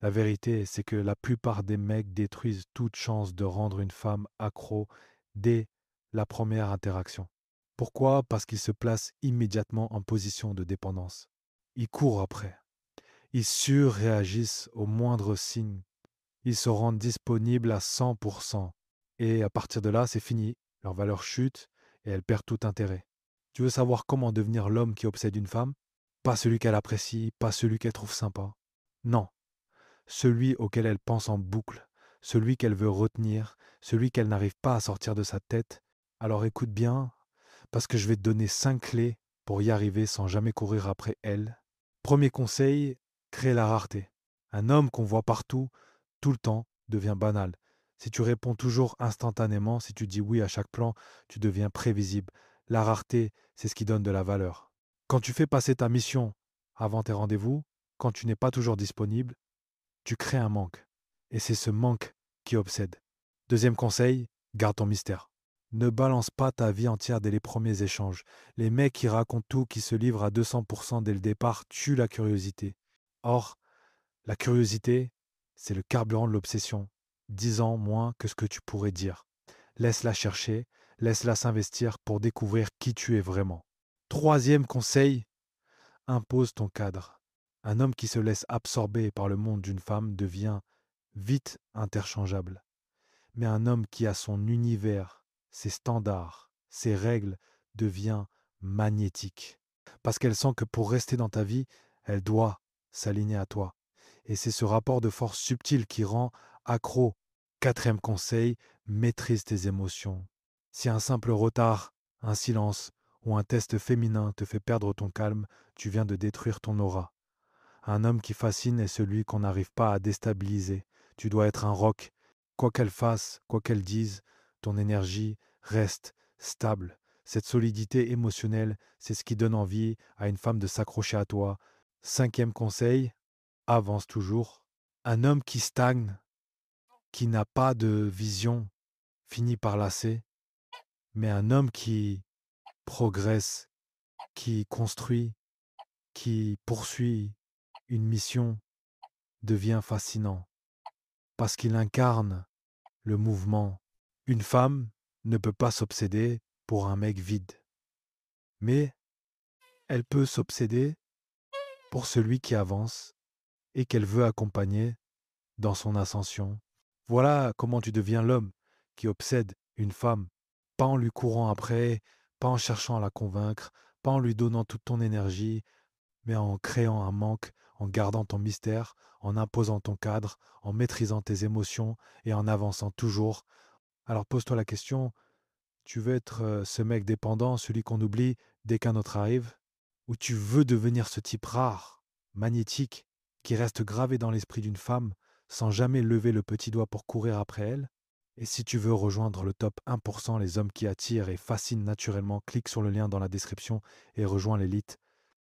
La vérité, c'est que la plupart des mecs détruisent toute chance de rendre une femme accro dès la première interaction. Pourquoi? Parce qu'ils se placent immédiatement en position de dépendance. Ils courent après. Ils surréagissent au moindre signe. Ils se rendent disponibles à 100%. Et à partir de là, c'est fini. Leur valeur chute et elle perd tout intérêt. Tu veux savoir comment devenir l'homme qui obsède une femme? Pas celui qu'elle apprécie, pas celui qu'elle trouve sympa. Non, celui auquel elle pense en boucle, celui qu'elle veut retenir, celui qu'elle n'arrive pas à sortir de sa tête. Alors écoute bien, parce que je vais te donner 5 clés pour y arriver sans jamais courir après elle. Premier conseil, créer la rareté. Un homme qu'on voit partout, tout le temps, devient banal. Si tu réponds toujours instantanément, si tu dis oui à chaque plan, tu deviens prévisible. La rareté, c'est ce qui donne de la valeur. Quand tu fais passer ta mission avant tes rendez-vous, quand tu n'es pas toujours disponible, tu crées un manque. Et c'est ce manque qui obsède. Deuxième conseil, garde ton mystère. Ne balance pas ta vie entière dès les premiers échanges. Les mecs qui racontent tout, qui se livrent à 200% dès le départ, tuent la curiosité. Or, la curiosité, c'est le carburant de l'obsession. 10 ans moins que ce que tu pourrais dire. Laisse-la chercher, laisse-la s'investir pour découvrir qui tu es vraiment. Troisième conseil, impose ton cadre. Un homme qui se laisse absorber par le monde d'une femme devient vite interchangeable. Mais un homme qui a son univers, ses standards, ses règles, devient magnétique. Parce qu'elle sent que pour rester dans ta vie, elle doit s'aligner à toi. Et c'est ce rapport de force subtil qui rend accro. Quatrième conseil, maîtrise tes émotions. Si un simple retard, un silence ou un test féminin te fait perdre ton calme, tu viens de détruire ton aura. Un homme qui fascine est celui qu'on n'arrive pas à déstabiliser. Tu dois être un roc. Quoi qu'elle fasse, quoi qu'elle dise, ton énergie reste stable. Cette solidité émotionnelle, c'est ce qui donne envie à une femme de s'accrocher à toi. Cinquième conseil, avance toujours. Un homme qui stagne, qui n'a pas de vision, finit par lasser. Mais un homme qui progresse, qui construit, qui poursuit une mission, devient fascinant. Parce qu'il incarne le mouvement. Une femme ne peut pas s'obséder pour un mec vide, mais elle peut s'obséder pour celui qui avance et qu'elle veut accompagner dans son ascension. Voilà comment tu deviens l'homme qui obsède une femme, pas en lui courant après, pas en cherchant à la convaincre, pas en lui donnant toute ton énergie, mais en créant un manque, en gardant ton mystère, en imposant ton cadre, en maîtrisant tes émotions et en avançant toujours. Alors pose-toi la question, tu veux être ce mec dépendant, celui qu'on oublie dès qu'un autre arrive? Ou tu veux devenir ce type rare, magnétique, qui reste gravé dans l'esprit d'une femme sans jamais lever le petit doigt pour courir après elle? Et si tu veux rejoindre le top 1%, les hommes qui attirent et fascinent naturellement, clique sur le lien dans la description et rejoins l'élite.